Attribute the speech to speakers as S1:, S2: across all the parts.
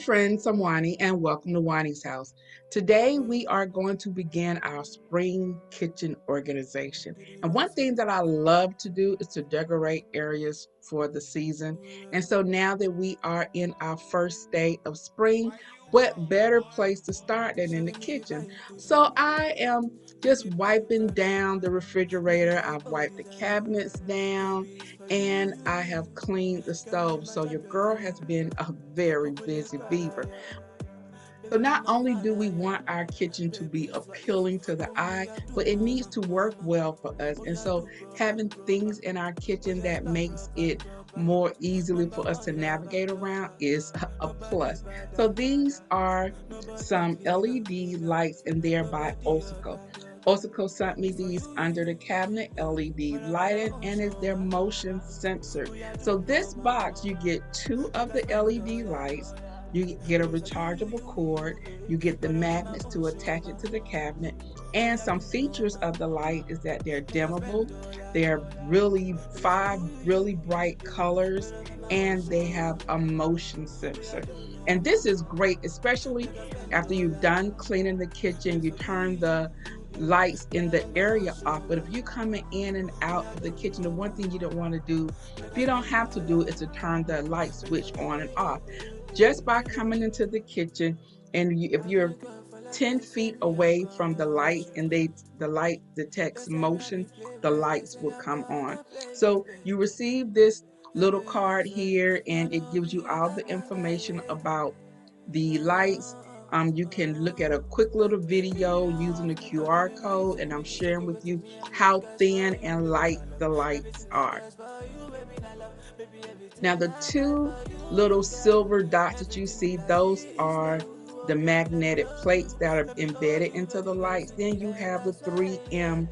S1: friends, I'm Juani, and welcome to Juani's house. Today, we are going to begin our spring kitchen organization. And one thing that I love to do is to decorate areas for the season. And so now that we are in our first day of spring, what better place to start than in the kitchen? So I am just wiping down the refrigerator. I've wiped the cabinets down and I have cleaned the stove. So your girl has been a very busy beaver. So not only do we want our kitchen to be appealing to the eye, but it needs to work well for us. And so having things in our kitchen that makes it more easily for us to navigate around is a plus. So these are some LED lights and they're by Osico. Osico sent me these under the cabinet LED lighted and it's their motion censored. So this box, you get two of the LED lights, you get a rechargeable cord, you get the magnets to attach it to the cabinet, and some features of the light is that they're dimmable, they're really five really bright colors, and they have a motion sensor. And this is great, especially after you've done cleaning the kitchen, you turn the lights in the area off. But if you're coming in and out of the kitchen, the one thing you don't want to do, if you don't have to do, is to turn the light switch on and off. Just by coming into the kitchen, and if you're 10 feet away from the light and the light detects motion, the lights will come on. So you receive this little card here and it gives you all the information about the lights. You can look at a quick little video using the QR code, and I'm sharing with you how thin and light the lights are. Now the two little silver dots that you see, those are the magnetic plates that are embedded into the lights. Then you have the 3M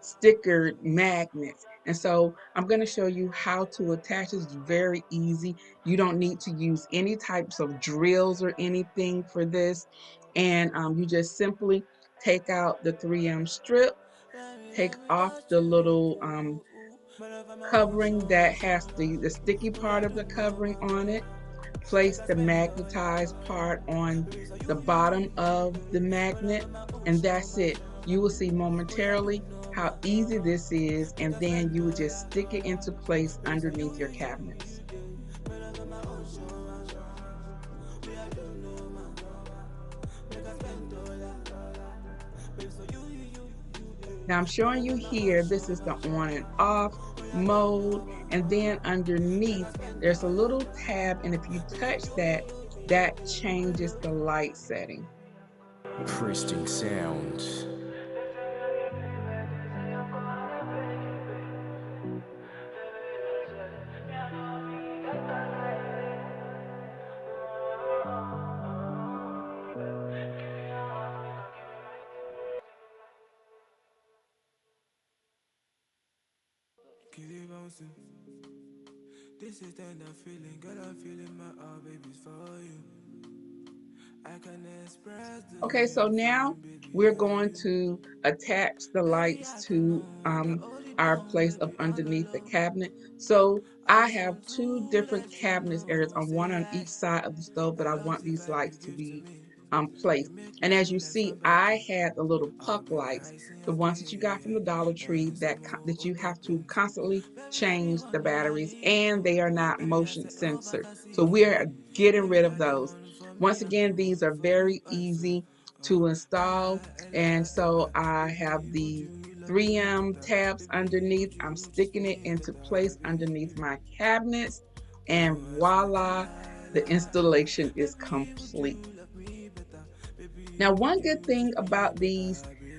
S1: stickered magnets. And so I'm going to show you how to attach this. It's very easy. You don't need to use any types of drills or anything for this. And you just simply take out the 3M strip, take off the little covering that has the sticky part of the covering on it, place the magnetized part on the bottom of the magnet, and that's it. You will see momentarily how easy this is, and then you will just stick it into place underneath your cabinets. Now I'm showing you here, this is the on and off mode, and then underneath there's a little tab, and if you touch that, that changes the light setting.
S2: Pristine sound.
S3: Keep it bouncing. This is tender feeling, girl. I'm feeling my all babies for you. I can express the
S1: Okay,
S3: way
S1: so
S3: I'm
S1: now
S3: feeling, baby,
S1: we're
S3: for
S1: going
S3: you.
S1: to attach the
S3: Baby,
S1: lights
S3: I can
S1: to
S3: know the only
S1: our
S3: down,
S1: place of
S3: baby, all
S1: underneath the
S3: alone.
S1: cabinet. So
S3: I
S1: I
S3: just
S1: have
S3: want
S1: two
S3: to
S1: different
S3: let you
S1: cabinets areas,
S3: know.
S1: on one
S3: Say
S1: on
S3: I
S1: each side of the stove that I
S3: love
S1: want
S3: you
S1: these
S3: like you
S1: lights to
S3: give to
S1: be
S3: me.
S1: placed.
S3: You make
S1: And
S3: me
S1: as you
S3: feel like
S1: see, I
S3: somebody.
S1: had the little
S3: I'll
S1: puck
S3: be the
S1: lights,
S3: ice in
S1: the
S3: your
S1: ones that you got from the Dollar
S3: cake.
S1: Tree that you have to constantly
S3: Baby, I be
S1: change the
S3: one for
S1: batteries,
S3: you.
S1: and they are not
S3: Baby, I
S1: motion
S3: say no
S1: censored. So
S3: fantasy.
S1: we are getting
S3: Baby,
S1: rid of
S3: you're the
S1: those.
S3: one for me.
S1: Once
S3: I do
S1: again, these are
S3: for you.
S1: very
S3: I swear.
S1: easy to install. And
S3: Ella,
S1: so
S3: Ella,
S1: I
S3: baby,
S1: have
S3: you
S1: the
S3: give me love,
S1: 3M
S3: better.
S1: tabs
S3: Baby, you
S1: underneath.
S3: give
S1: I'm
S3: me
S1: sticking it
S3: sweet,
S1: into
S3: better.
S1: place
S3: Baby,
S1: underneath
S3: you.
S1: my cabinets, and
S3: Oh,
S1: voila, the installation is
S3: baby, would
S1: complete.
S3: you love me better? Baby,
S1: Now,
S3: you would
S1: one good
S3: you
S1: thing
S3: treat me
S1: about
S3: better,
S1: these
S3: baby.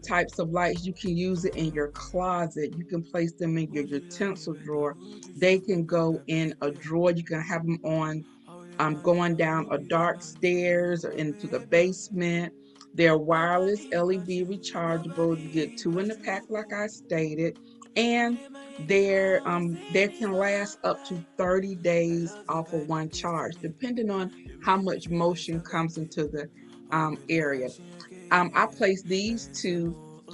S1: types of lights, you can use it in your closet. You can place them in your
S3: Would you love me
S1: utensil
S3: better?
S1: drawer.
S3: Would you
S1: They
S3: treat me
S1: can go
S3: better,
S1: in a
S3: baby?
S1: drawer. You can have them on
S3: How you want it,
S1: going
S3: how
S1: down
S3: you
S1: a
S3: be the
S1: dark
S3: man for you,
S1: stairs or
S3: my
S1: into the
S3: baby.
S1: basement. They're wireless,
S3: Nobody but
S1: LED
S3: you,
S1: rechargeable. You get
S3: nobody
S1: two in
S3: but
S1: the pack,
S3: you.
S1: like I stated,
S3: You
S1: and
S3: give my girl
S1: they
S3: feelings
S1: can
S3: for
S1: last up to
S3: life.
S1: 30
S3: I
S1: days
S3: love the
S1: off of
S3: way you
S1: one
S3: kiss
S1: charge,
S3: me.
S1: depending on
S3: You
S1: how
S3: make me
S1: much
S3: feel like
S1: motion comes
S3: somebody.
S1: into the
S3: I'll be the
S1: area.
S3: ice in your
S1: I
S3: cake.
S1: placed these
S3: And say
S1: two
S3: more,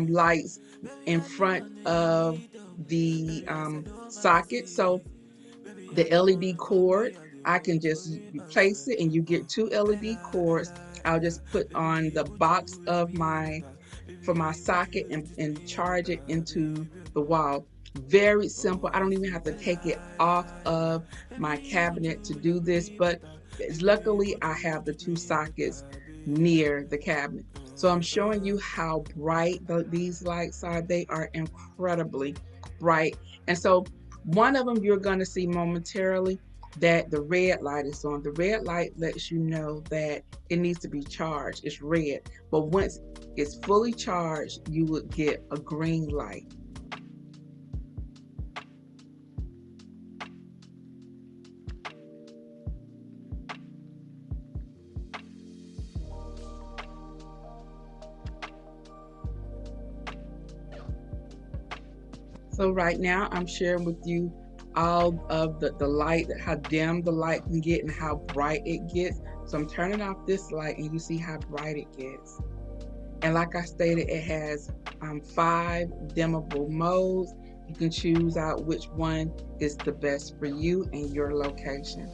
S1: lights
S3: baby,
S1: in
S3: I be
S1: front
S3: on
S1: of
S3: it,
S1: the
S3: baby, I say no
S1: socket.
S3: fantasy.
S1: So
S3: Baby, you're
S1: the
S3: the
S1: LED
S3: one for
S1: cord,
S3: me. I do
S1: I can just place it and you get two LED cords. I'll just put on the box of my for my socket and charge it into the wall. Very simple. I don't even have to take it off of my cabinet to do this, but luckily I have the two sockets near the cabinet. So I'm showing you how bright these lights are. They are incredibly bright. And so one of them you're going to see momentarily that the red light is on. The red light lets you know that it needs to be charged. It's red. But once it's fully charged, you would get a green light. So right now I'm sharing with you all of the light, how dim the light can get and how bright it gets. So I'm turning off this light and you see how bright it gets. And like I stated, it has 5 dimmable modes. You can choose out which one is the best for you and your location.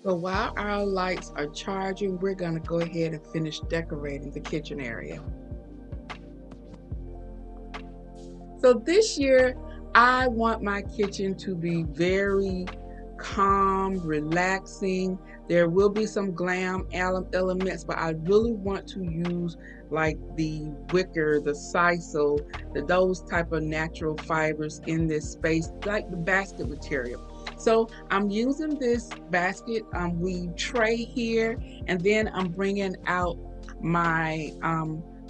S1: So while our lights are charging, we're going to go ahead and finish decorating the kitchen area. So this year, I want my kitchen to be very calm, relaxing. There will be some glam elements, but I really want to use like the wicker, the sisal, those type of natural fibers in this space, like the basket material. So I'm using this basket weave tray here, and then I'm bringing out my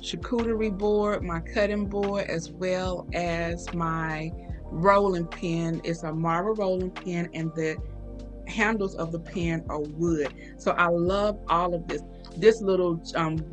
S1: charcuterie board, my cutting board, as well as my rolling pin. It's a marble rolling pin, and the handles of the pen are wood. So I love all of this. This little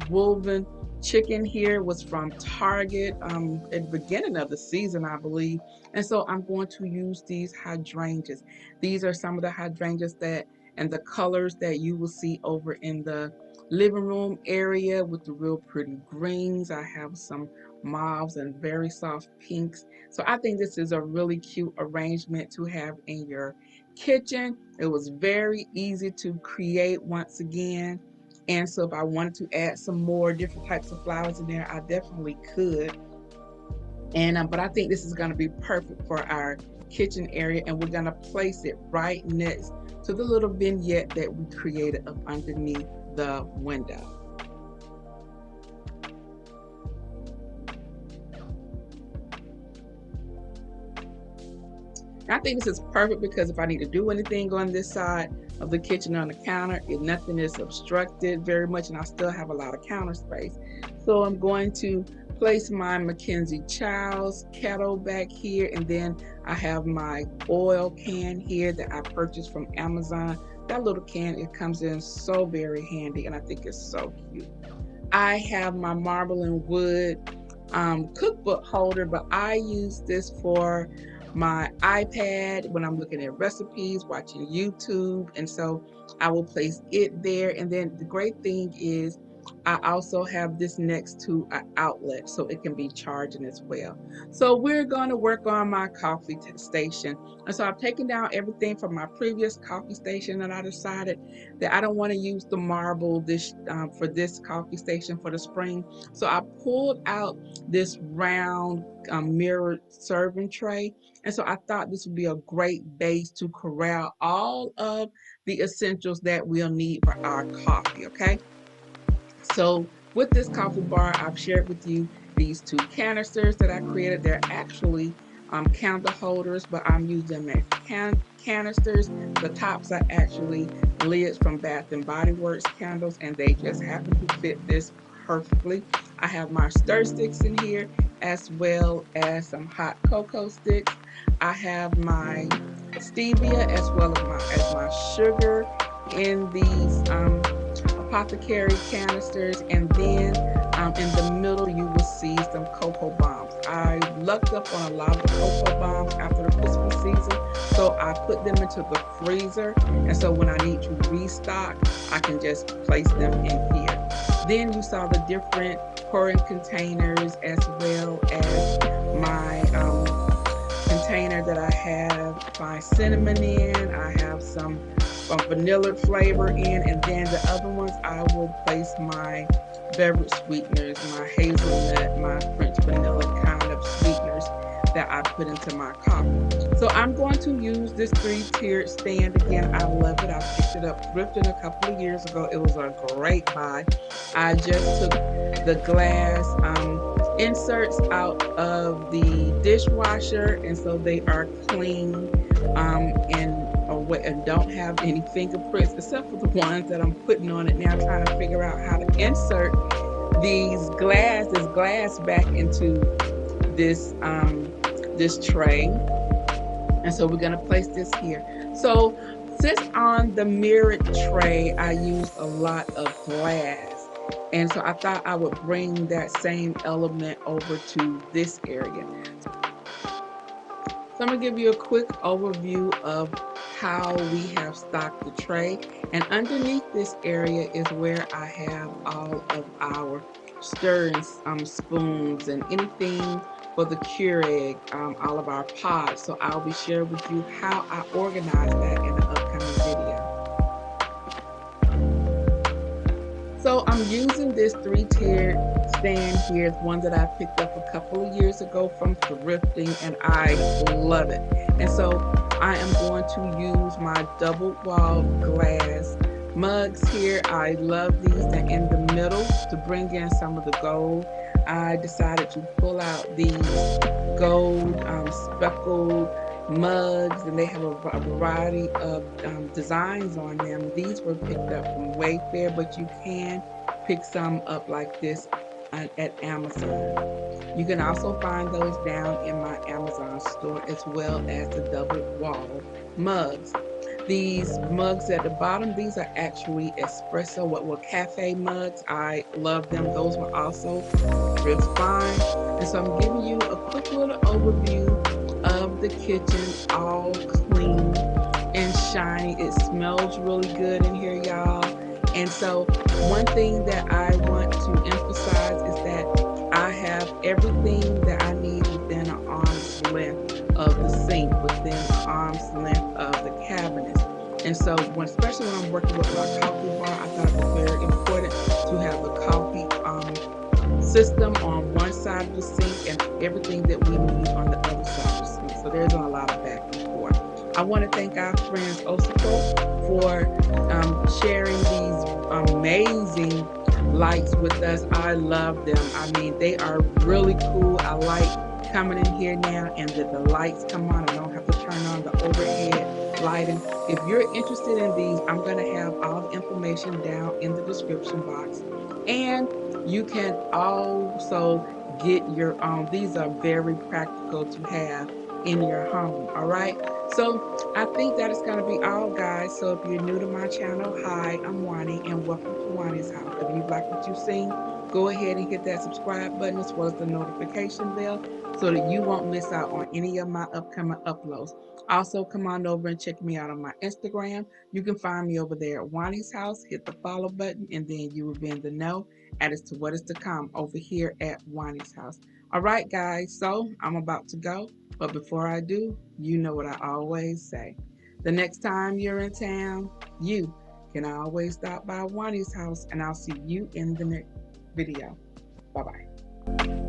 S1: woven chicken here was from Target at the beginning of the season, I believe. And so I'm going to use these hydrangeas. These are some of the hydrangeas that and the colors that you will see over in the living room area with the real pretty greens. I have some mauves and very soft pinks. So I think this is a really cute arrangement to have in your kitchen. It was very easy to create once again. And so if I wanted to add some more different types of flowers in there, I definitely could. And but I think this is going to be perfect for our kitchen area, and we're going to place it right next to the little vignette that we created up underneath the window. I think this is perfect because if I need to do anything on this side of the kitchen on the counter, if nothing is obstructed very much, and I still have a lot of counter space. So I'm going to place my Mackenzie Childs kettle back here, and then I have my oil can here that I purchased from Amazon. That little can, it comes in so very handy, and I think it's so cute. I have my marble and wood cookbook holder, but I use this for my iPad when I'm looking at recipes, watching YouTube, and so I will place it there. And then the great thing is I also have this next to an outlet so it can be charging as well. So we're going to work on my coffee station. And so I've taken down everything from my previous coffee station, and I decided that I don't want to use the marble this for this coffee station for the spring. So I pulled out this round mirrored serving tray. And so I thought this would be a great base to corral all of the essentials that we'll need for our coffee, okay? So with this coffee bar, I've shared with you these two canisters that I created. They're actually candle holders, but I'm using them as canisters. The tops are actually lids from Bath and Body Works candles, and they just happen to fit this perfectly. I have my stir sticks in here, as well as some hot cocoa sticks. I have my stevia as well as my sugar in these apothecary canisters, and then in the middle you will see some cocoa bombs. I lucked up on a lot of the cocoa bombs after the Christmas season, so I put them into the freezer, and so when I need to restock, I can just place them in here. Then you saw the different pouring containers, as well as my container that I have my cinnamon in. I have some vanilla flavor in, and then the other ones I will place my beverage sweeteners, my hazelnut, my French vanilla kind of sweeteners that I put into my coffee. So I'm going to use this 3-tiered stand again. I love it. I picked it up thrifting a couple of years ago. It was a great buy. I just took the glass inserts out of the dishwasher, and so they are clean and don't have any fingerprints except for the ones that I'm putting on it now, trying to figure out how to insert this glass back into this tray. And so we're going to place this here. So since on the mirrored tray I used a lot of glass, and so I thought I would bring that same element over to this area. So I'm going to give you a quick overview of how we have stocked the tray. And underneath this area is where I have all of our stirring spoons and anything for the Keurig, all of our pods. So I'll be sharing with you how I organize that in an upcoming video. So I'm using this 3-tiered stand here. It's one that I picked up a couple of years ago from thrifting, and I love it. And so I am going to use my double walled glass mugs here. I love these. They're in the middle to bring in some of the gold. I decided to pull out these gold speckled mugs, and they have a variety of designs on them. These were picked up from Wayfair, but you can pick some up like this at Amazon. You can also find those down in my Amazon store, as well as the double wall mugs. These mugs at the bottom, these are actually espresso, what were cafe mugs. I love them. Those were also thrift find. And so I'm giving you a quick little overview of the kitchen, all clean and shiny. It smells really good in here, y'all. And so one thing that I want to emphasize is that I have everything that I need within an arm's length of the sink, within an arm's length of the cabinets. And so especially when I'm working with my coffee bar, I thought it was very important to have the coffee system on one side of the sink and everything that we need on the other side of the sink. So there's a lot of back and forth. I want to thank our friends Osiko for sharing these amazing lights with us. I love them. I mean, they are really cool. I like coming in here now and that the lights come on. I don't have to turn on the overhead lighting. If you're interested in these, I'm going to have all the information down in the description box. And you can also get your own. These are very practical to have in your home. All right. So I think that is going to be all, guys. So if you're new to my channel, hi, I'm Juani, and welcome to Juani's house. If you like what you've seen, go ahead and hit that subscribe button as well as the notification bell so that you won't miss out on any of my upcoming uploads. Also, come on over and check me out on my Instagram. You can find me over there at Juani's house. Hit the follow button, and then you will be in the know as to what is to come over here at Juani's house. All right, guys. So I'm about to go. But before I do, you know what I always say. The next time you're in town, you can always stop by Juani's house, and I'll see you in the next video. Bye bye.